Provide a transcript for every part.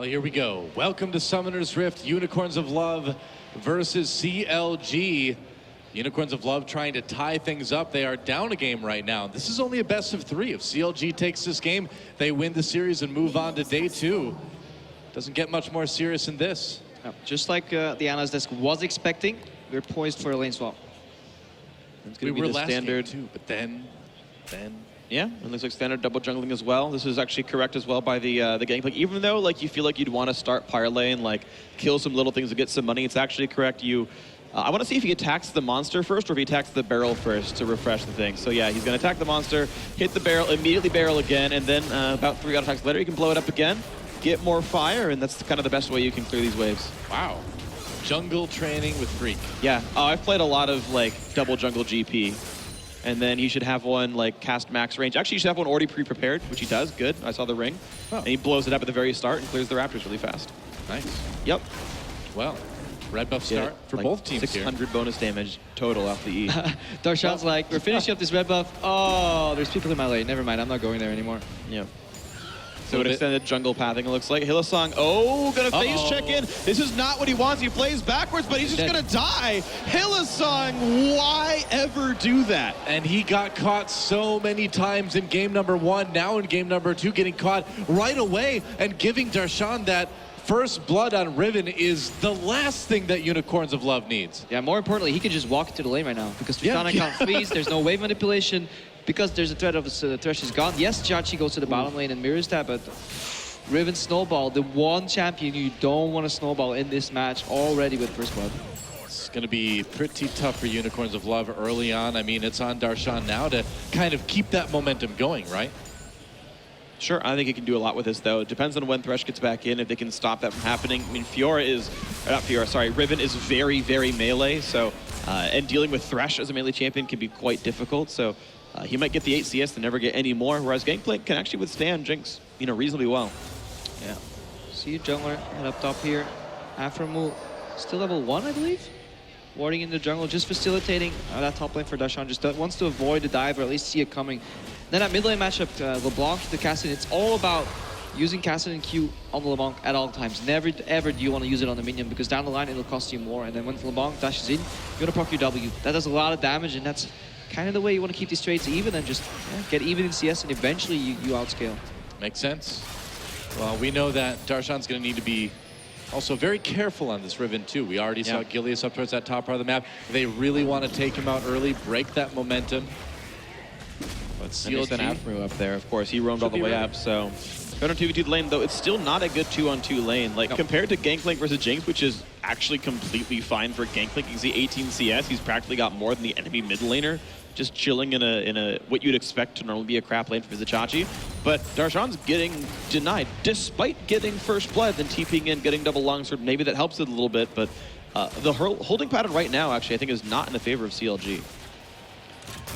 here we go. Welcome to Summoner's Rift, Unicorns of Love versus CLG. Unicorns of Love trying to tie things up. They are down a game right now. This is only a best of 3. If CLG takes this game, they win the series and move on to day 2. Doesn't get much more serious than this. Just like the analyst desk was expecting, we're poised for a lane swap. It's going to be the standard too, but then. Yeah, and looks like standard double jungling as well. This is actually correct as well by the gameplay. Even though like you feel like you'd want to start parlay and like kill some little things to get some money, it's actually correct. I want to see if he attacks the monster first or if he attacks the barrel first to refresh the thing. So yeah, he's going to attack the monster, hit the barrel, immediately barrel again, and then about 3 auto attacks later, he can blow it up again, get more fire, and that's kind of the best way you can clear these waves. Wow. Jungle training with Freak. Yeah, I've played a lot of like double jungle GP. And then he should have one like cast max range. Actually, he should have one already pre-prepared, which he does. Good. I saw the ring. Oh. And he blows it up at the very start and clears the Raptors really fast. Nice. Yep. Well, red buff start for like both teams 600 here. bonus damage total off the E. Darshan's like, we're finishing up this red buff. Oh, there's people in my lane. Never mind, I'm not going there anymore. Yeah. So an extended jungle pathing, it looks like. Hylissang, gonna phase check in. This is not what he wants. He plays backwards, but he's just gonna die. Hylissang, why ever do that? And he got caught so many times in game number 1, now in game number 2, getting caught right away and giving Darshan that first blood on Riven is the last thing that Unicorns of Love needs. Yeah, more importantly, he can just walk into the lane right now because Tristana can't freeze, there's no wave manipulation. Because there's a threat of the Thresh is gone. Yes, Chachi goes to the bottom lane and mirrors that, but Riven Snowball, the one champion you don't want to snowball in this match already with first blood. It's going to be pretty tough for Unicorns of Love early on. I mean, it's on Darshan now to kind of keep that momentum going, right? Sure, I think he can do a lot with this, though. It depends on when Thresh gets back in, if they can stop that from happening. I mean, Riven is very, very melee, so, and dealing with Thresh as a melee champion can be quite difficult, so he might get the 8 CS and never get any more, whereas Gangplank can actually withstand Jinx, reasonably well. Yeah. See you, jungler, head up top here. Aframu, still level 1, I believe? Warding in the jungle, just facilitating that top lane for Darshan. Just wants to avoid the dive or at least see it coming. Then that mid lane matchup, LeBlanc to Kassadin, it's all about using Kassadin Q on the LeBlanc at all times. Never ever do you want to use it on the minion because down the line it'll cost you more. And then when LeBlanc dashes in, you want to proc your W. That does a lot of damage, and that's kind of the way you want to keep these trades even and just get even in CS, and eventually you outscale. Makes sense. Well, we know that Darshan's going to need to be also very careful on this Riven too. We already saw Gilius up towards that top part of the map. They really want to take him out early, break that momentum. But CLG Afro up there, of course. He roamed all the way up, so. Going on 2v2 lane, though, it's still not a good 2-on-2 lane. Like, compared to Gangplank versus Jinx, which is actually completely fine for Gangplank. You can see 18 CS. He's practically got more than the enemy mid laner, just chilling in a what you'd expect to normally be a crap lane for Vizichachi. But Darshan's getting denied, despite getting first blood, then TPing in, getting double longsword. Maybe that helps it a little bit, but the holding pattern right now, actually, I think is not in the favor of CLG.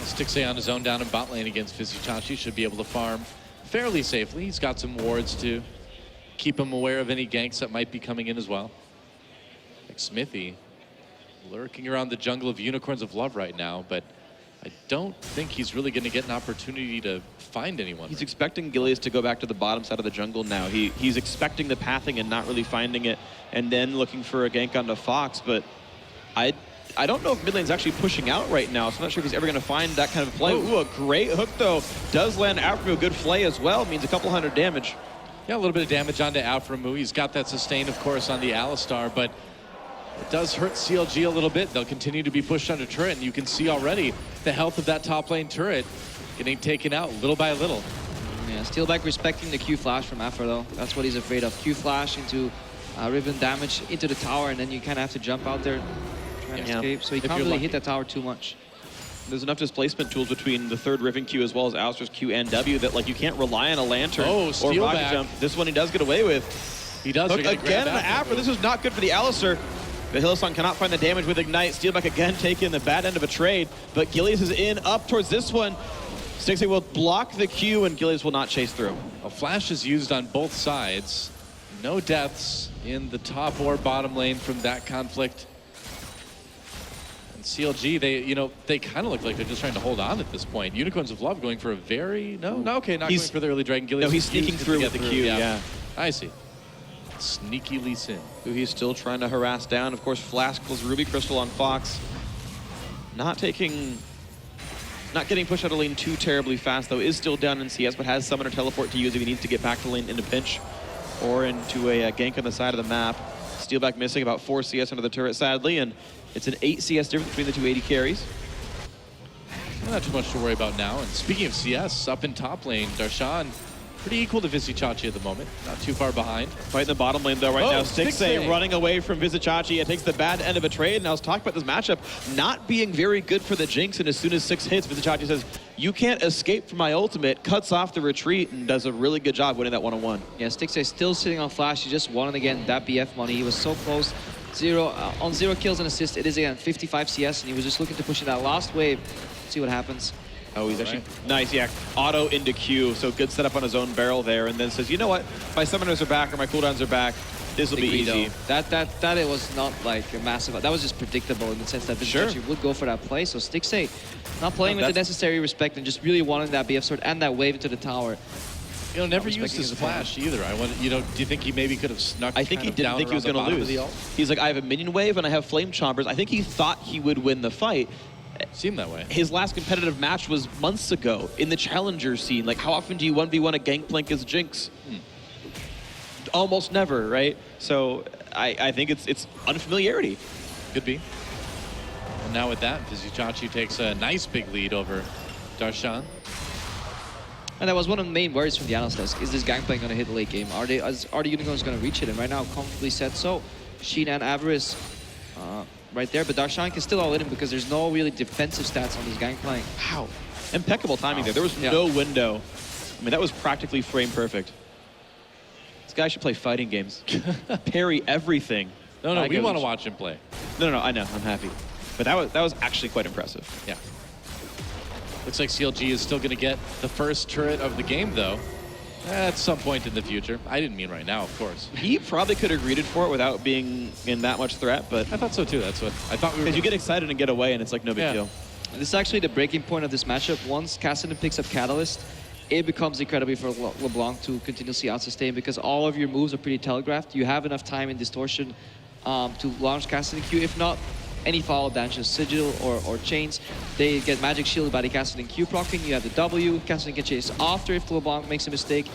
Stixxay on his own down in bot lane against Vizichachi should be able to farm fairly safely. He's got some wards to keep him aware of any ganks that might be coming in as well. Like Smithy lurking around the jungle of Unicorns of Love right now, but I don't think he's really going to get an opportunity to find anyone. He's expecting Gilius to go back to the bottom side of the jungle now. He's expecting the pathing and not really finding it, and then looking for a gank onto Fox, but I don't know if mid lane's actually pushing out right now, so I'm not sure if he's ever going to find that kind of play. Ooh, a great hook, though. Does land Aframu a good flay as well. Means a couple hundred damage. Yeah, a little bit of damage onto Aframu. He's got that sustain, of course, on the Alistar, but it does hurt CLG a little bit. They'll continue to be pushed under turret, and you can see already the health of that top lane turret getting taken out little by little. Yeah, Steelback respecting the Q flash from Afra, though. That's what he's afraid of. Q flash into Riven damage into the tower, and then you kind of have to jump out there. Escape, so he can't really hit that tower too much. There's enough displacement tools between the third Riven Q as well as Alistar's Q and W that like you can't rely on a lantern or rocket jump. This one he does get away with. He does. Hook again on the Afra. This is not good for the Alistar. The Hylissang cannot find the damage with Ignite. Steelback again taking the bad end of a trade, but Gilius is in up towards this one. Stixxay will block the Q and Gilius will not chase through. A flash is used on both sides. No deaths in the top or bottom lane from that conflict. CLG, they kind of look like they're just trying to hold on at this point. Unicorns of Love going for a very... not going for the early Dragon Gilius. No, he's sneaking through with the Q, yeah. I see. Sneaky Lee Sin. Who he's still trying to harass down. Of course, Flask plus Ruby Crystal on Fox. Not getting pushed out of lane too terribly fast, though. Is still down in CS, but has Summoner Teleport to use if he needs to get back to lane in a pinch or into a gank on the side of the map. Steelback missing about 4 CS under the turret, sadly, and it's an 8 CS difference between the two 80 carries. Not too much to worry about now. And speaking of CS, up in top lane, Darshan pretty equal to Vizicachi at the moment. Not too far behind. Fighting the bottom lane, though, right now. Stixxay Stixxay running away from Vizicachi. It takes the bad end of a trade, and I was talking about this matchup not being very good for the Jinx, and as soon as 6 hits, Vizicachi says, you can't escape from my ultimate, cuts off the retreat, and does a really good job winning that one-on-one. Yeah, Stixxay still sitting on Flash. He just wanted again that BF money. He was so close. On 0 kills and assists. It is again 55 CS, and he was just looking to push in that last wave. See what happens. Oh, he's actually nice, yeah. Auto into Q, so good setup on his own barrel there, and then says, you know what? My summoners are back or my cooldowns are back. This will be easy. That it was not like a massive. That was just predictable in the sense that Vizicachi would go for that play. So Stixxay not playing with the necessary respect and just really wanting that BF sword and that wave into the tower. You know, never used his flash either. I want, you know, do you think he maybe could have snuck? I think he didn't think he was going to lose. He's like, I have a minion wave and I have flame chompers. I think he thought he would win the fight. Seemed that way. His last competitive match was months ago in the challenger scene. Like, how often do you 1v1 a Gangplank as Jinx? Almost never, right? So I think it's unfamiliarity. Could be. And now with that, Vizicachi takes a nice big lead over Darshan. And that was one of the main worries from the analyst desk. Is this Gangplank going to hit the late game? Are the Unicorns going to reach it? And right now, comfortably set so. Sheen and Avarice right there, but Darshan can still all in him because there's no really defensive stats on this Gangplank. Wow. Impeccable timing there. There was no window. I mean, that was practically frame perfect. This guy should play fighting games. Parry everything. No, we want to watch him play. No, I know. I'm happy. But that was actually quite impressive. Yeah. Looks like CLG is still going to get the first turret of the game, though. At some point in the future. I didn't mean right now, of course. He probably could have greeted for it without being in that much threat, but... I thought so, too. That's what I thought we were... Because you get excited and get away, and it's like no big deal. This is actually the breaking point of this matchup. Once Cassidy picks up Catalyst, it becomes incredibly for LeBlanc to continuously out-sustain because all of your moves are pretty telegraphed. You have enough time in Distortion to launch Cassidy Q. If not, any follow-up damages, Sigil or Chains, they get magic shielded by the Cassidy Q proccing. You have the W, Cassidy can chase after if LeBlanc makes a mistake,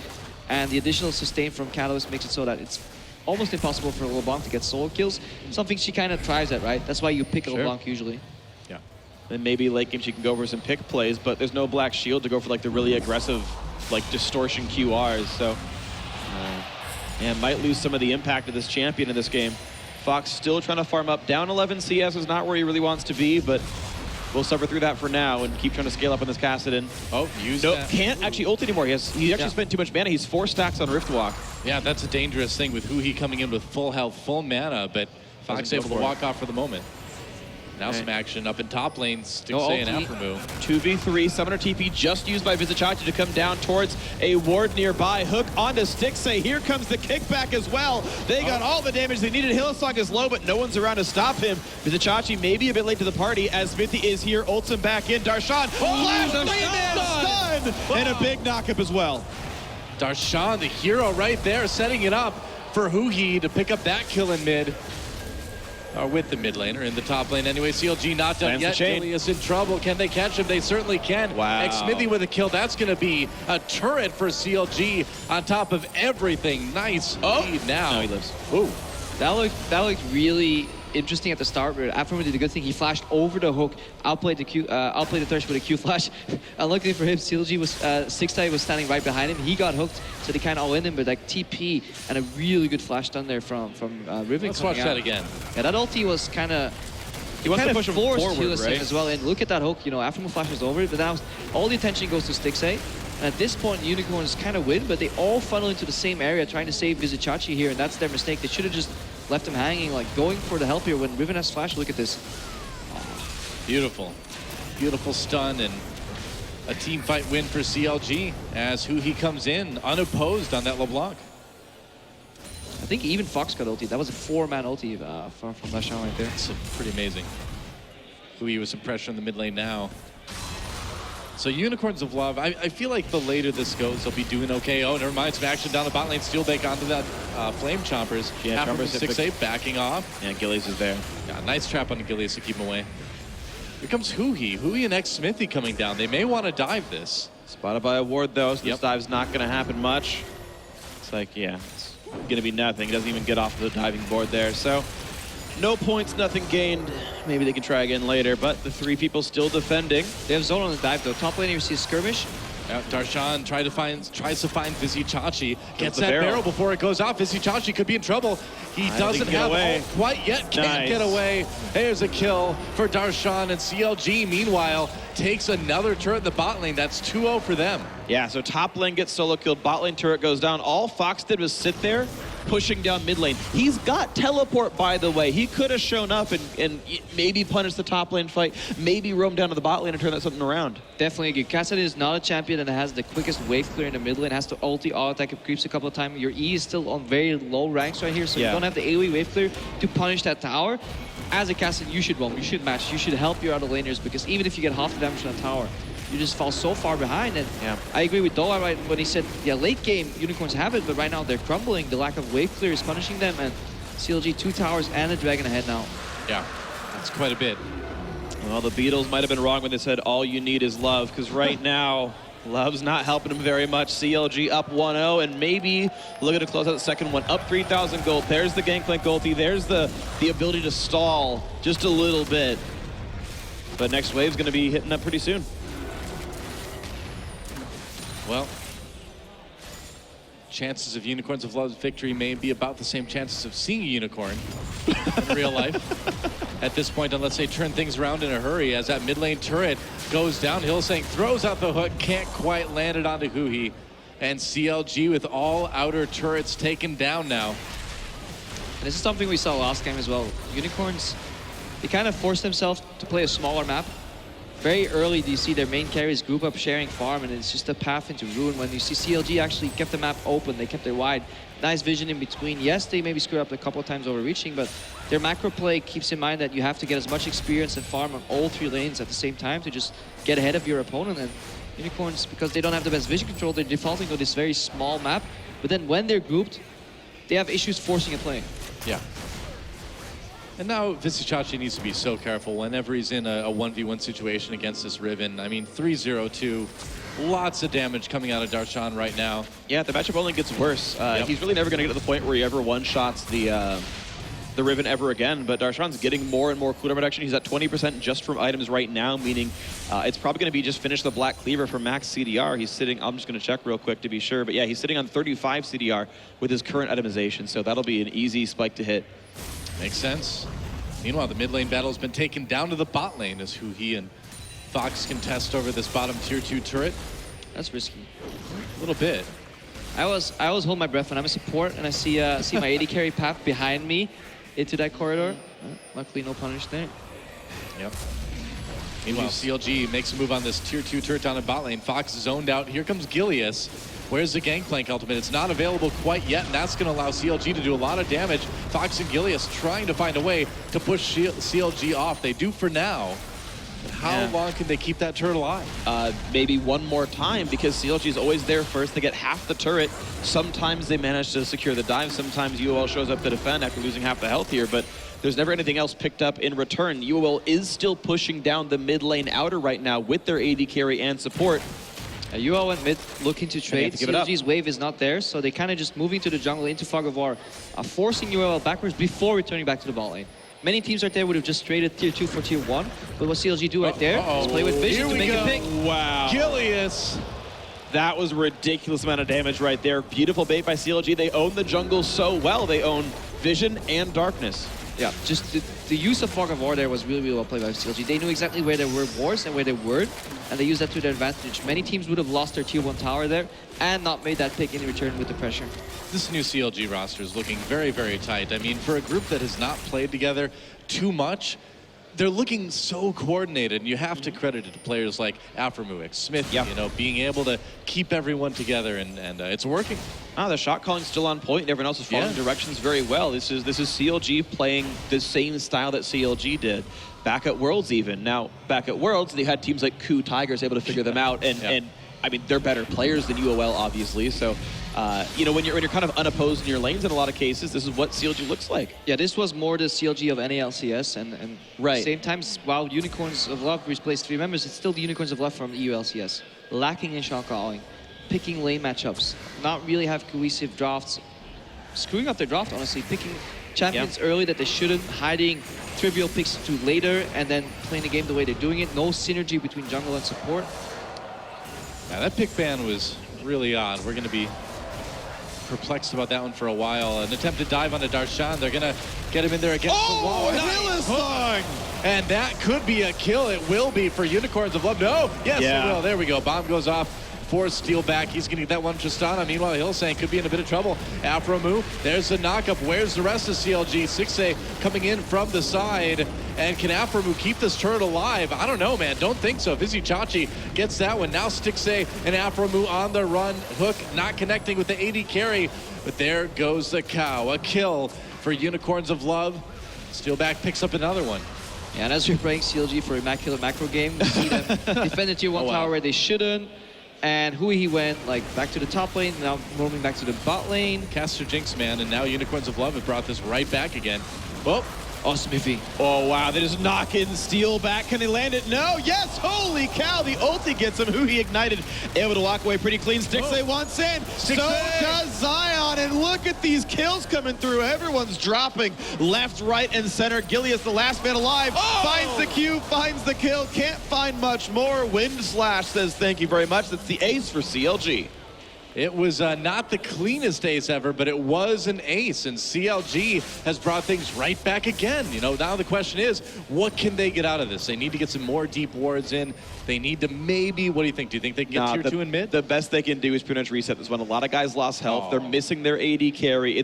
and the additional sustain from Catalyst makes it so that it's almost impossible for LeBlanc to get solo kills. Something she kind of thrives at, right? That's why you pick LeBlanc usually. Yeah. And maybe late game she can go for some pick plays, but there's no black shield to go for like the really aggressive like Distortion QRs, so and might lose some of the impact of this champion in this game. Fox still trying to farm up. Down 11 CS is not where he really wants to be, but we'll suffer through that for now and keep trying to scale up on this Kassadin. Oh, that. Can't actually ult anymore. He actually spent too much mana. He's 4 stacks on Riftwalk. Yeah, that's a dangerous thing with Huhi coming in with full health, full mana, but Fox able to walk off for the moment. Now some action up in top lane. Stixxay and Aphromoo. 2v3, Summoner TP just used by Vizicachi to come down towards a ward nearby. Hook onto Stixxay. Here comes the kickback as well. They got all the damage they needed. Hillsong is low, but no one's around to stop him. Vizicachi may be a bit late to the party as Smithy is here. Ults him back in. Darshan, flash, 3-man stun! And a big knockup as well. Darshan, the hero right there, setting it up for Huhi to pick up that kill in mid. Or with the mid laner in the top lane. Anyway, CLG not done yet. Julius in trouble. Can they catch him? They certainly can. Wow. Smithy with a kill. That's going to be a turret for CLG on top of everything. Nice lead now. Now he lives. Ooh. That looked really interesting at the start, but Aphromoo did a good thing. He flashed over the hook, outplayed the Thresh with a Q flash. Unluckily for him, CLG was Stixxay was standing right behind him. He got hooked, so they kind of all in him, but like TP and a really good flash done there from Riven. Let's watch that again. Yeah, that ulti was kind of. He wants to push him forward, right? As well, and look at that hook. You know, Aphromoo flashes over it, but now all the attention goes to Stixxay. And at this point, Unicorns kind of win, but they all funnel into the same area trying to save Vizicachi here, and that's their mistake. They should have just left him hanging, like going for the help here when Riven has flash. Look at this. Beautiful. Beautiful stun and a team fight win for CLG as Huhi comes in unopposed on that LeBlanc. I think even Fox got ulti. That was a 4-man ulti from Darshan right there. That's pretty amazing. Huhi with some pressure in the mid lane now. So Unicorns of Love, I feel like the later this goes, they'll be doing okay. Oh, never mind, some action down the bot lane. Steel Bake onto that Flame Chompers. Yeah, Chompers Chompers 6-8 backing off. Yeah, Gillies is there. Yeah, nice trap on the Gillies to keep him away. Here comes Huhi. Huhi and X-Smithy coming down. They may want to dive this. Spotted by a ward though, so this dive's not going to happen much. It's like, yeah, it's going to be nothing. He doesn't even get off the diving board there. So no points, nothing gained. Maybe they can try again later, but the 3 people still defending. They have zone on the dive though. Top lane, you see a skirmish. Yeah, Darshan tries to find Vizicachi. Gets the that barrel. barrel before it goes off. Vizicachi could be in trouble. He doesn't have away. ult quite yet. Can't Nice. get away. There's a kill for Darshan, and CLG, meanwhile, takes another turret in the bot lane. That's 2-0 for them. Yeah, so top lane gets solo killed, bot lane turret goes down. All Fox did was sit there, pushing down mid lane. He's got teleport, by the way. He could have shown up and maybe punished the top lane fight, maybe roam down to the bot lane and turn that something around. Definitely agree. Cassidy is not a champion that has the quickest wave clear in the mid lane. Has to ulti, auto attack, it creeps a couple of times. Your E is still on very low ranks right here, so you don't have the AoE wave clear to punish that tower. As a Cassidy, you should roam, you should match, you should help your other laners, because even if you get half the damage on that tower, you just fall so far behind. And I agree with Dola right when he said, yeah, late game Unicorns have it, but right now they're crumbling. The lack of wave clear is punishing them, and CLG 2 towers and a dragon ahead now. Yeah, that's quite a bit. Well, the Beatles might have been wrong when they said all you need is love, because right now, love's not helping him very much. CLG up 1-0, and maybe looking to close out the second one. Up 3,000 gold. There's the Gangplank ulti. There's the ability to stall just a little bit. But next wave's going to be hitting up pretty soon. Well, chances of Unicorns of Love's victory may be about the same chances of seeing a unicorn in real life. At this point, unless they turn things around in a hurry, as that mid lane turret goes down, Hillsang throws out the hook, can't quite land it onto Huhi. And CLG with all outer turrets taken down now. And this is something we saw last game as well. Unicorns, they kind of forced themselves to play a smaller map. Very early, do you see their main carries group up sharing farm, and it's just a path into ruin. When you see CLG actually kept the map open, they kept it wide. Nice vision in between. Yes, they maybe screwed up a couple of times overreaching, but their macro play keeps in mind that you have to get as much experience and farm on all 3 lanes at the same time to just get ahead of your opponent. And Unicorns, because they don't have the best vision control, they're defaulting to this very small map. But then when they're grouped, they have issues forcing a play. Yeah. And now Vizicachi needs to be so careful whenever he's in a 1v1 situation against this Riven. I mean, 3-0-2, lots of damage coming out of Darshan right now. Yeah, the matchup only gets worse. He's really never going to get to the point where he ever one-shots the Riven ever again, but Darshan's getting more and more cooldown reduction. He's at 20% just from items right now, meaning it's probably going to be just finish the Black Cleaver for max CDR. He's sitting, I'm just going to check real quick to be sure, but yeah, he's sitting on 35 CDR with his current itemization, so that'll be an easy spike to hit. Makes sense. Meanwhile, the mid lane battle has been taken down to the bot lane as Huhi and Fox contest over this bottom tier 2 turret. That's risky. A little bit. I always hold my breath when I'm a support and I see my AD carry path behind me into that corridor. Luckily, no punish there. Yep. Meanwhile, CLG makes a move on this tier 2 turret down the bot lane. Fox zoned out. Here comes Gilius. Where's the Gangplank ultimate? It's not available quite yet, and that's going to allow CLG to do a lot of damage. Fox and Gilius trying to find a way to push CLG off. They do for now. But how long can they keep that turret alive? Maybe one more time, because CLG is always there first. They get half the turret. Sometimes they manage to secure the dive. Sometimes UoL shows up to defend after losing half the health here, but there's never anything else picked up in return. UoL is still pushing down the mid lane outer right now with their AD carry and support. UoL went mid looking to trade. CLG's wave is not there, so they kind of just moving to the jungle into Fog of War, forcing UoL backwards before returning back to the bot lane. Many teams right there would have just traded tier 2 for tier 1, but what CLG do right there is play with vision to make a pick. Wow. Gilius. That was a ridiculous amount of damage right there. Beautiful bait by CLG. They own the jungle so well. They own vision and darkness. Yeah, just the use of Fog of War there was really, really well played by CLG. They knew exactly where there were wards and where they weren't, and they used that to their advantage. Many teams would have lost their tier 1 tower there and not made that pick in return with the pressure. This new CLG roster is looking very, very tight. I mean, for a group that has not played together too much, they're looking so coordinated, and you have to credit it to players like Aframuik, Smith, Yeah. you know, being able to keep everyone together, and it's working. The shot calling's still on point, and everyone else is following directions very well. This is CLG playing the same style that CLG did back at Worlds even. Now, back at Worlds, they had teams like KU Tigers able to figure them out, and I mean, they're better players than UoL, obviously. So, you know, when you're kind of unopposed in your lanes in a lot of cases, this is what CLG looks like. Yeah, this was more the CLG of NALCS, and Right. same time, while Unicorns of Love replaced 3 members, it's still the Unicorns of Love from the ULCS. Lacking in shot calling, picking lane matchups, not really have cohesive drafts, screwing up their draft, honestly, picking champions early that they shouldn't, hiding trivial picks to later, and then playing the game the way they're doing it. No synergy between jungle and support. Yeah, that pick ban was really odd. We're going to be perplexed about that one for a while. An attempted dive onto Darshan. They're going to get him in there against the wall. Nice. And that could be a kill. It will be for Unicorns of Love. No, yes, it will. There we go. Bomb goes off. Forced steal back. He's going to get that one. Tristana. Meanwhile, Hillsang could be in a bit of trouble. Afromu. There's the knockup. Where's the rest of CLG? 6A coming in from the side. And can Afromu keep this turret alive? I don't know, man. Don't think so. Vizichachi gets that one. Now Stixay and Afromu on the run. Hook not connecting with the AD carry. But there goes the cow. A kill for Unicorns of Love. Steelback picks up another one. Yeah, and as we're playing CLG for Immaculate Macro game, we see them defend the tier 1 tower where they shouldn't. And Hui went like back to the top lane, now roaming back to the bot lane. Caster Jinx, man, and now Unicorns of Love have brought this right back again. Well, Oh, Smithy. Oh, wow. They just knock in steel back. Can they land it? No. Yes. Holy cow. The ulti gets him. Who he ignited. Able to walk away pretty clean. Stixay wants in. So does Zion. And look at these kills coming through. Everyone's dropping left, right, and center. Gilius, the last man alive, finds the Q, finds the kill. Can't find much more. Wind Slash says thank you very much. That's the ace for CLG. it was not the cleanest ace ever, but it was an ace, and CLG has brought things right back again. You know, now the question is, what can they get out of this? They need to get some more deep wards in. They need to maybe, what do you think? Do you think they can get tier 2 in mid? The best they can do is pretty much reset this one. A lot of guys lost health. They're missing their AD carry.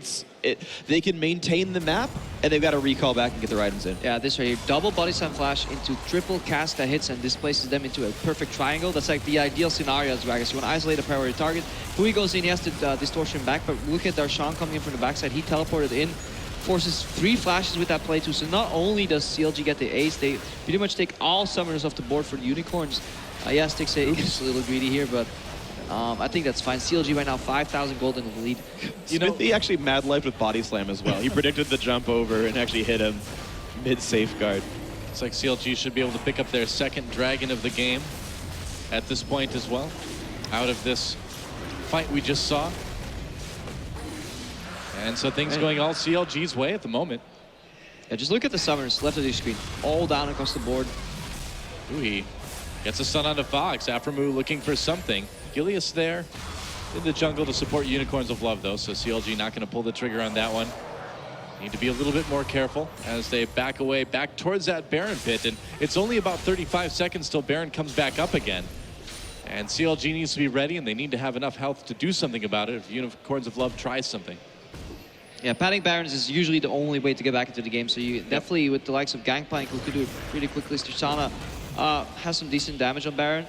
They can maintain the map, and they've got to recall back and get their items in. Yeah, this right here, double body slam flash into triple cast that hits and displaces them into a perfect triangle. That's like the ideal scenario as Gragas. You want to isolate a priority target. Hui goes in, he has to distortion back, but look at Darshan coming in from the backside. He teleported in, forces 3 flashes with that play too. So not only does CLG get the ace, they pretty much take all summoners off the board for the Unicorns. Yeah, Stixay is a little greedy here, but I think that's fine. CLG right now 5,000 gold in the lead. You know, he actually mad lifed with body slam as well. He predicted the jump over and actually hit him mid safeguard. It's like CLG should be able to pick up their second dragon of the game at this point as well, out of this fight we just saw. And so things going all CLG's way at the moment. Yeah, just look at the summoners left of your screen, all down across the board. Ui gets a stun onto Fox. Aframu looking for something. Gilius there in the jungle to support Unicorns of Love, though, so CLG not going to pull the trigger on that one. Need to be a little bit more careful as they back away, back towards that Baron pit, and it's only about 35 seconds till Baron comes back up again. And CLG needs to be ready, and they need to have enough health to do something about it if Unicorns of Love tries something. Yeah, padding Barons is usually the only way to get back into the game, so you definitely, with the likes of Gangplank, who could do it pretty quickly, Tristana has some decent damage on Baron.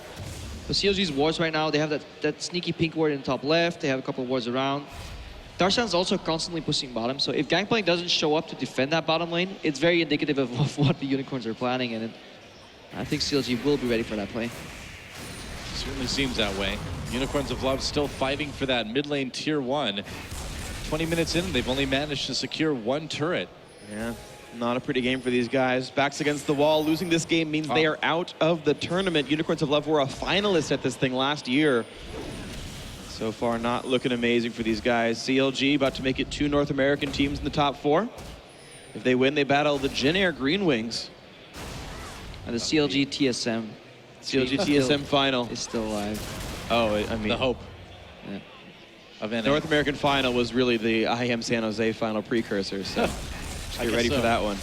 But CLG's wards right now, they have that sneaky pink ward in the top left, they have a couple of wards around. Darshan's also constantly pushing bottom, so if Gangplank doesn't show up to defend that bottom lane, it's very indicative of what the Unicorns are planning, and I think CLG will be ready for that play. Certainly seems that way. Unicorns of Love still fighting for that mid lane tier 1. 20 minutes in, they've only managed to secure 1 turret. Yeah, not a pretty game for these guys. Backs against the wall. Losing this game means they are out of the tournament. Unicorns of Love were a finalist at this thing last year. So far, not looking amazing for these guys. CLG about to make it 2 North American teams in the top 4. If they win, they battle the Jin Air Green Wings. And the CLG TSM. CLG TSM final. Is still alive. Oh, I mean... The hope. Yeah. Of NA. North American final was really the IEM San Jose final precursor, so just get ready for that one.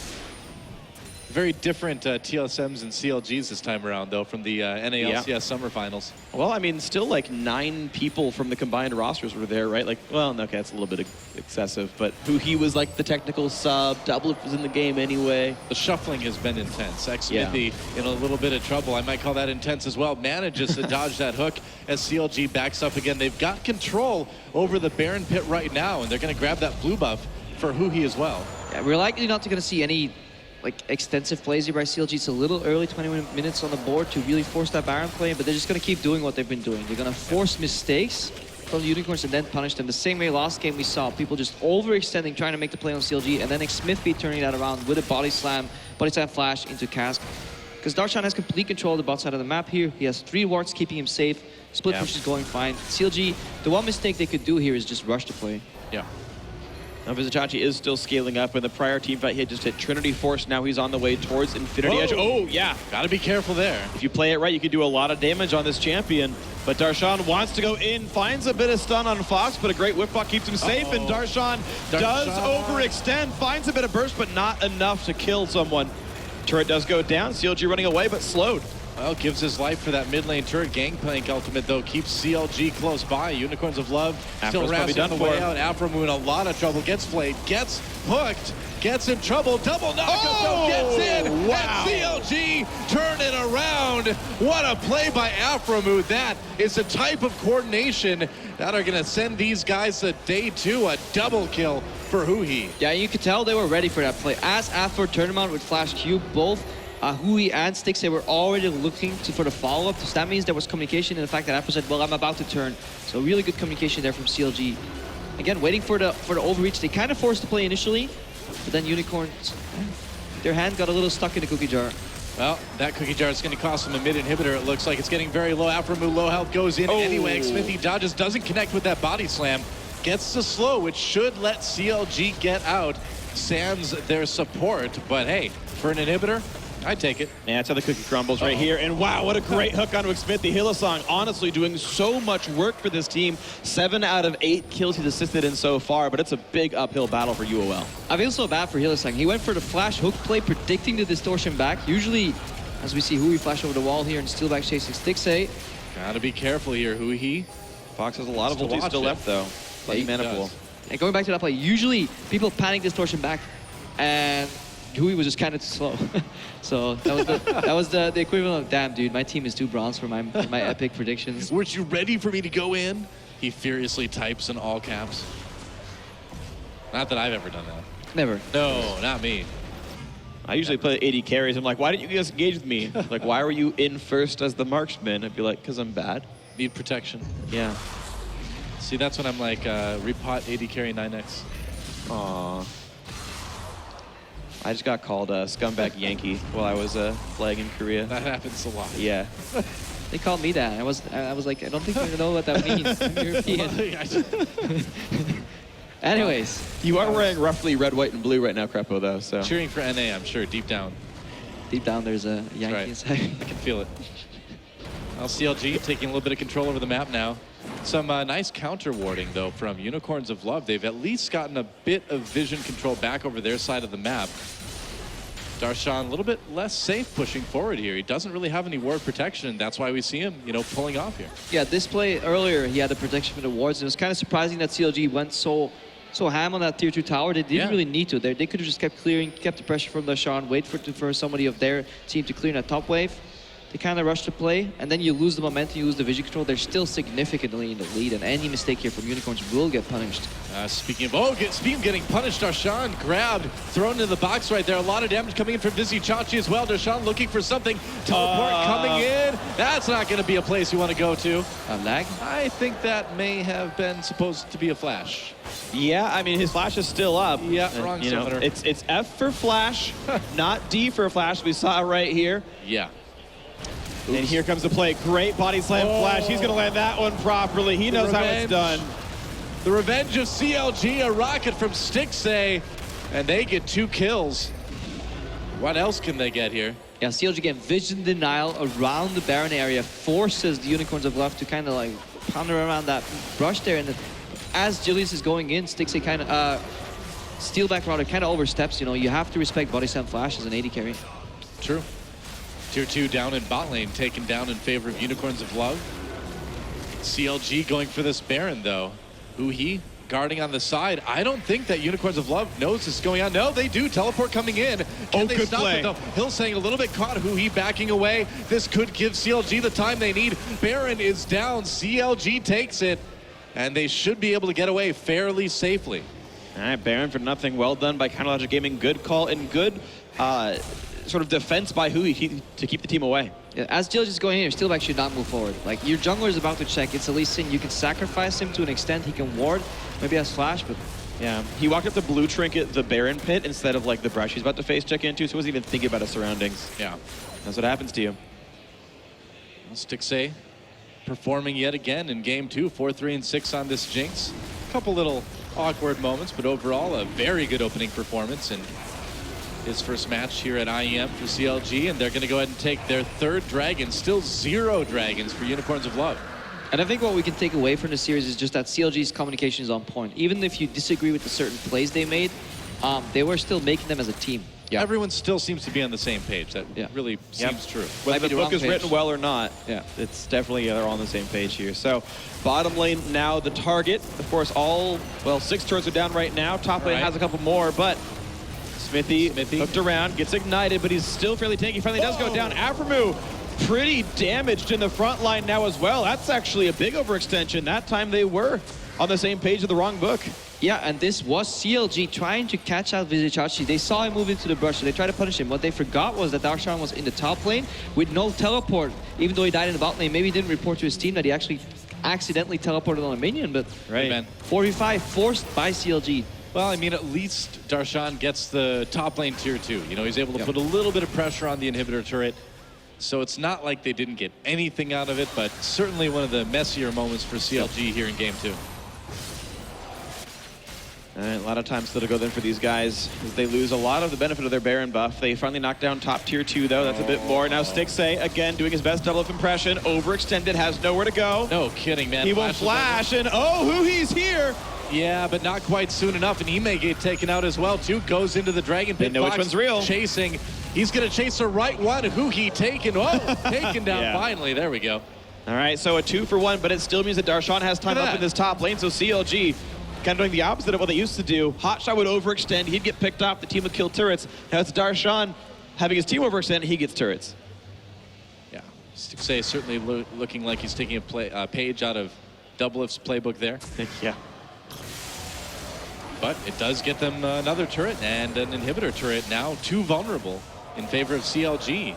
Very different TSMs and CLGs this time around, though, from the NALCS Summer Finals. Well, I mean, still like 9 people from the combined rosters were there, right? Like, well, okay, that's a little bit excessive, but he was like the technical sub. Double was in the game anyway. The shuffling has been intense. Smithy in a little bit of trouble. I might call that intense as well. Manages to dodge that hook as CLG backs up again. They've got control over the Baron pit right now, and they're going to grab that blue buff for Huhi as well. Yeah, we're likely not going to see any extensive plays here by CLG. It's a little early, 20 minutes on the board to really force that Baron play, but they're just going to keep doing what they've been doing. They're going to force mistakes from the Unicorns and then punish them. The same way last game we saw people just overextending, trying to make the play on CLG, and then Smithy turning that around with a body slam flash into Cask. Because Darshan has complete control of the bot side of the map here. He has 3 wards keeping him safe. Split push is going fine. CLG, the one mistake they could do here is just rush the play. Yeah. Now Vizicachi is still scaling up. In the prior team fight, he had just hit Trinity Force. Now he's on the way towards Infinity Edge. Oh, yeah. Got to be careful there. If you play it right, you can do a lot of damage on this champion. But Darshan wants to go in, finds a bit of stun on Fox, but a great whip block keeps him safe. And Darshan does overextend, finds a bit of burst, but not enough to kill someone. Turret does go down. CLG running away, but slowed. Well, gives his life for that mid lane turret. Gangplank ultimate, though, keeps CLG close by. Unicorns of Love still rasping the way out. Afromu in a lot of trouble. Gets flayed, gets hooked, gets in trouble. Double knockup, gets in. Wow. And CLG turn it around. What a play by Afromu. That is the type of coordination that are going to send these guys to day 2. A double kill for Huhi. Yeah, you could tell they were ready for that play. As after tournament with Flash Q, both Huhi and Stix, they were already looking for the follow-up. So that means there was communication in the fact that Afro said, well, I'm about to turn. So really good communication there from CLG. Again, waiting for the overreach. They kind of forced the play initially, but then Unicorns, their hand got a little stuck in the cookie jar. Well, that cookie jar is going to cost him a mid inhibitor. It looks like it's getting very low. Afromu low health goes in anyway. Smithy dodges, doesn't connect with that body slam. Gets the slow, which should let CLG get out. Sans their support, but hey, for an inhibitor, I'd take it. Yeah, that's how the cookie crumbles right here. And wow, what a great hook onto Smithy. Hylissang honestly doing so much work for this team. 7 out of 8 kills he's assisted in so far, but it's a big uphill battle for UoL. I feel so bad for Hylissang. He went for the flash hook play, predicting the distortion back. Usually, as we see Huhi flash over the wall here and steal back chasing Stix. Gotta be careful here, Huhi. Fox has a lot of ulti still left though. Yeah, mana pool. And going back to that play, usually people panic distortion back, and Huhi was just kind of too slow. So that was the equivalent of, damn, dude, my team is too bronze for my epic predictions. Weren't you ready for me to go in? He furiously types in all caps. Not that I've ever done that. Never. No, not me. I usually play 80 carries. I'm like, why didn't you guys engage with me? Like, why were you in first as the marksman? I'd be like, because I'm bad. Need protection. Yeah. See, that's when I'm like, repot 80 carry 9x. Aww. I just got called a scumbag Yankee while I was flagging Korea. That happens a lot. Yeah. They called me that. I was like, I don't think you know what that means. I'm European. Anyways. You are wearing roughly red, white, and blue right now, Crepo, though, so. Cheering for NA, I'm sure, deep down. Deep down, there's a Yankee inside. I can feel it. Well, CLG taking a little bit of control over the map now. Some nice counter warding, though, from Unicorns of Love. They've at least gotten a bit of vision control back over their side of the map. Darshan a little bit less safe pushing forward here. He doesn't really have any ward protection, and that's why we see him, pulling off here. Yeah, this play earlier, he had the protection for the wards, and it was kind of surprising that CLG went so ham on that tier 2 tower. They didn't really need to. They could have just kept clearing, kept the pressure from Darshan, wait for somebody of their team to clear that top wave. They kind of rush the play, and then you lose the momentum, you lose the vision control. They're still significantly in the lead, and any mistake here from Unicorns will get punished. Speaking of getting punished, Darshan grabbed, thrown into the box right there. A lot of damage coming in from Vizicachi as well. Darshan looking for something. Teleport coming in. That's not going to be a place you want to go to. Lag? I think that may have been supposed to be a flash. Yeah, I mean, his flash is still up. Yeah, wrong summoner. It's F for flash, not D for flash. We saw it right here. Yeah. Oops. And here comes the play. Great body slam flash. He's going to land that one properly. He knows how it's done. The revenge of CLG, a rocket from Stix, and they get 2 kills. What else can they get here? Yeah, CLG again, vision denial around the Baron area forces the Unicorns of Love to kind of like ponder around that brush there. And then as Julius is going in, Stix kind of, steal back router kind of oversteps. You have to respect body slam flash as an AD carry. True. Tier 2 down in bot lane, taken down in favor of Unicorns of Love. CLG going for this Baron, though. Huhi guarding on the side. I don't think that Unicorns of Love knows this is going on. No, they do. Teleport coming in. Can they good stop play. it, though? Hillsang a little bit caught. Huhi backing away. This could give CLG the time they need. Baron is down. CLG takes it. And they should be able to get away fairly safely. All right, Baron for nothing. Well done by Counterlogic Gaming. Good call and good sort of defense by Huhi to keep the team away. Yeah, as CLG is going in, your Steelback should not move forward. Like, your jungler is about to check. It's a Lee Sin. You can sacrifice him to an extent. He can ward. Maybe has flash, but... Yeah, he walked up the blue trinket, the Baron pit, instead of like the brush he's about to face check into, so he wasn't even thinking about his surroundings. Yeah. That's what happens to you. Well, Stixxay performing yet again in game 2, 4-3 and 6 on this Jinx. A couple little awkward moments, but overall a very good opening performance in his first match here at IEM for CLG, and they're going to go ahead and take their 3rd dragon. Still 0 dragons for Unicorns of Love. And I think what we can take away from the series is just that CLG's communication is on point. Even if you disagree with the certain plays they made, they were still making them as a team. Yeah. Everyone still seems to be on the same page. That really seems true. Whether the book is written well or not, yeah, it's definitely they're all on the same page here. So bottom lane now the target. Of course, all, well, 6 turrets are down right now. Top lane has a couple more, but Smithy hooked around, gets ignited, but he's still fairly tanky. Finally does go down. Aphromoo pretty damaged in the front line now as well. That's actually a big overextension. That time they were on the same page of the wrong book. Yeah, and this was CLG trying to catch out Vizicsacsi. They saw him move into the brush, so they tried to punish him. What they forgot was that Darshan was in the top lane with no teleport. Even though he died in the bot lane, maybe he didn't report to his team that he actually accidentally teleported on a minion, but 4v5 forced by CLG. Well, I mean, at least Darshan gets the top lane tier 2. You know, he's able to put a little bit of pressure on the inhibitor turret. So it's not like they didn't get anything out of it, but certainly one of the messier moments for CLG here in game 2. A lot of times that'll go then for these guys as they lose a lot of the benefit of their Baron buff. They finally knock down top tier 2 though. That's a bit more. Now Stixxay again doing his best double up impression. Overextended, has nowhere to go. No kidding, man. He won't flash, and oh, Huhi's here. Yeah, but not quite soon enough, and he may get taken out as well too. Goes into the Dragon Pit. They know which one's real. Chasing. He's gonna chase the right one. Huhi taken. Oh, taken down finally. There we go. All right, so a 2-for-1, but it still means that Darshan has time up in this top lane. So CLG kind of doing the opposite of what they used to do. Hotshot would overextend, he'd get picked off, the team would kill turrets. Now it's Darshan having his team overextend, he gets turrets. Yeah, Stixxay certainly looking like he's taking a page out of Doublelift's playbook there. Yeah. But it does get them another turret and an inhibitor turret, now 2 vulnerable in favor of CLG.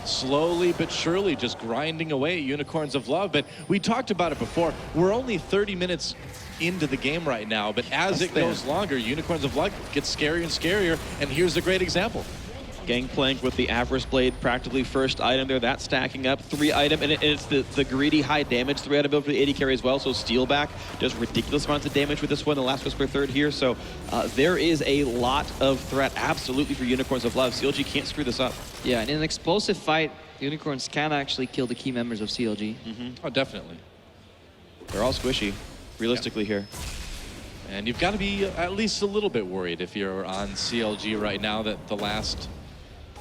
Slowly but surely just grinding away at Unicorns of Love. But we talked about it before. We're only 30 minutes into the game right now, but as it goes longer, Unicorns of Love gets scarier and scarier, and here's a great example. Gangplank with the Avarice Blade, practically first item there. That's stacking up 3 item, and it's the greedy high damage 3 item build for the AD carry as well. So Steelback does ridiculous amounts of damage with this one. The Last Whisper third here. So there is a lot of threat absolutely for Unicorns of Love. CLG can't screw this up. Yeah, and in an explosive fight, Unicorns can actually kill the key members of CLG. Oh, definitely. They're all squishy, realistically here. And you've got to be at least a little bit worried if you're on CLG right now that the last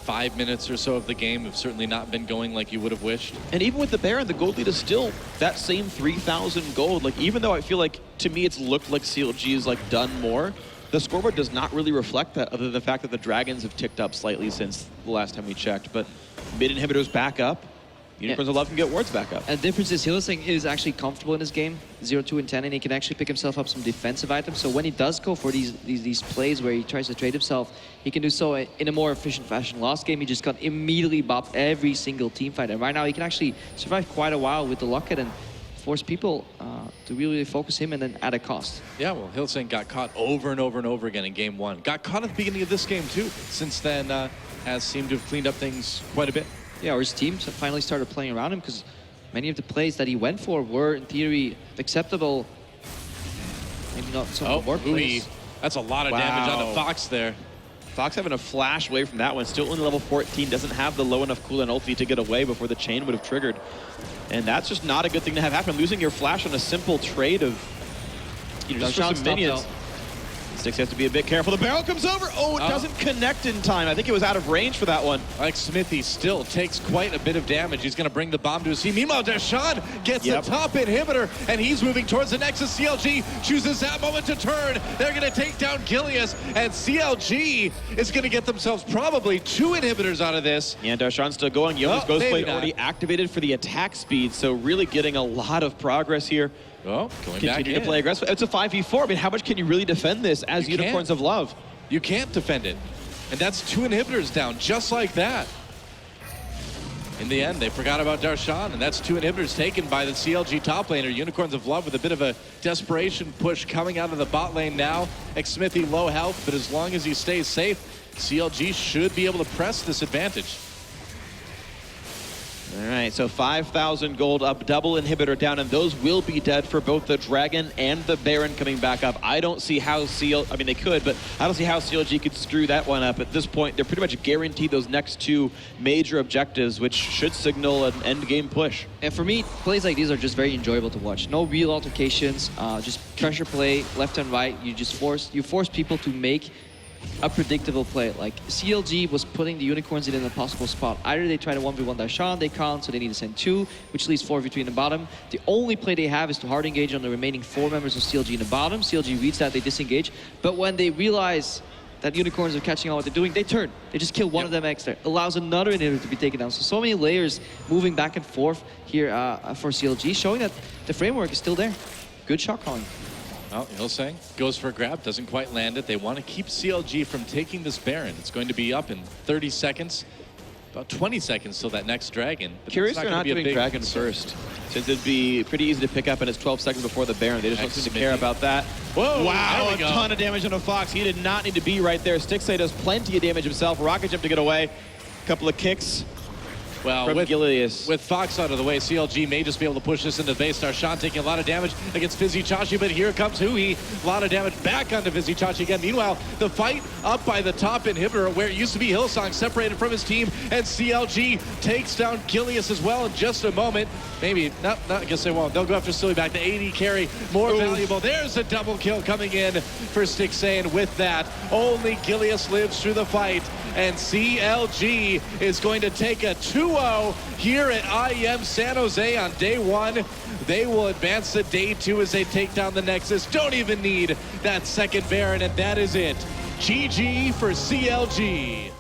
5 minutes or so of the game have certainly not been going like you would have wished. And even with the Baron, the gold lead is still that same 3,000 gold. Like, even though I feel like, to me, it's looked like CLG has like done more, the scoreboard does not really reflect that, other than the fact that the Dragons have ticked up slightly since the last time we checked. But mid inhibitors back up. Unicorns of Love can get wards back up. And the difference is Hillsang is actually comfortable in this game, 0, 2, and 10, and he can actually pick himself up some defensive items. So when he does go for these plays where he tries to trade himself, he can do so in a more efficient fashion. Last game, he just got immediately bopped every single team fight. And right now, he can actually survive quite a while with the Locket and force people to really focus him, and then at a cost. Yeah, well, Hillsang got caught over and over and over again in game 1. Got caught at the beginning of this game too. Since then, has seemed to have cleaned up things quite a bit. Yeah, or his team finally started playing around him, because many of the plays that he went for were, in theory, acceptable. Maybe not some more plays. That's a lot of damage on the Fox there. Fox having a flash away from that one. Still only level 14, doesn't have the low enough cooldown ulti to get away before the chain would have triggered. And that's just not a good thing to have happen. Losing your flash on a simple trade of, just for some minions. Sticks has to be a bit careful. The barrel comes over. Oh, it doesn't connect in time. I think it was out of range for that one. Like Smithy still takes quite a bit of damage. He's going to bring the bomb to his team. Meanwhile, Deshaun gets the top inhibitor, and he's moving towards the Nexus. CLG chooses that moment to turn. They're going to take down Gilius, and CLG is going to get themselves probably 2 inhibitors out of this. Yeah, Darshan's still going. Young's Ghostblade not. already activated for the attack speed, so really getting a lot of progress here. Oh, going back Continue in. to play aggressive. It's a 5v4. I mean, how much can you really defend this as You Unicorns can't. of Love? You can't defend it. And that's 2 inhibitors down, just like that. In the end, they forgot about Darshan, and that's 2 inhibitors taken by the CLG top laner. Unicorns of Love with a bit of a desperation push coming out of the bot lane now. Xsmithy low health, but as long as he stays safe, CLG should be able to press this advantage. All right, so 5,000 gold up, double inhibitor down, and those will be dead for both the Dragon and the Baron coming back up. I don't see how I mean, they could, but I don't see how CLG could screw that one up. At this point, they're pretty much guaranteed those next 2 major objectives, which should signal an end game push. And for me, plays like these are just very enjoyable to watch. No real altercations, just pressure play left and right. You force people to make a predictable play. Like CLG was putting the Unicorns in an impossible spot. Either they try to 1v1 Darshan, they can't, so they need to send 2, which leaves 4 between the bottom. The only play they have is to hard engage on the remaining 4 members of CLG in the bottom. CLG reads that, they disengage. But when they realize that Unicorns are catching on what they're doing, they turn. They just kill one of them extra. Allows another inhibitor to be taken down. So many layers moving back and forth here for CLG, showing that the framework is still there. Good shot calling. Well, Hillsang goes for a grab, doesn't quite land it. They want to keep CLG from taking this Baron. It's going to be up in 30 seconds. About 20 seconds till that next Dragon. But Curious it's they're not gonna be a doing big Dragon concern. first, since it'd be pretty easy to pick up and it's 12 seconds before the Baron. They just don't seem to care Smithy. about that. Whoa, Wow, there a we go. ton of damage on a Fox. He did not need to be right there. Stixay does plenty of damage himself. Rocket jump to get away. Couple of kicks Well, from with Gilius. Fox out of the way, CLG may just be able to push this into the base. Darshan taking a lot of damage against Fizzychachi, but here comes Hui. A lot of damage back onto Fizzychachi again. Meanwhile, the fight up by the top inhibitor, where it used to be Hillsong, separated from his team, and CLG takes down Gilius as well in just a moment. Maybe, not I guess they won't. They'll go after Silly back. The AD carry, more valuable. There's a double kill coming in for Stixay, and with that, only Gilius lives through the fight. And CLG is going to take a 2-0 here at IEM San Jose on day 1. They will advance to day 2 as they take down the Nexus. Don't even need that second Baron, and that is it. GG for CLG.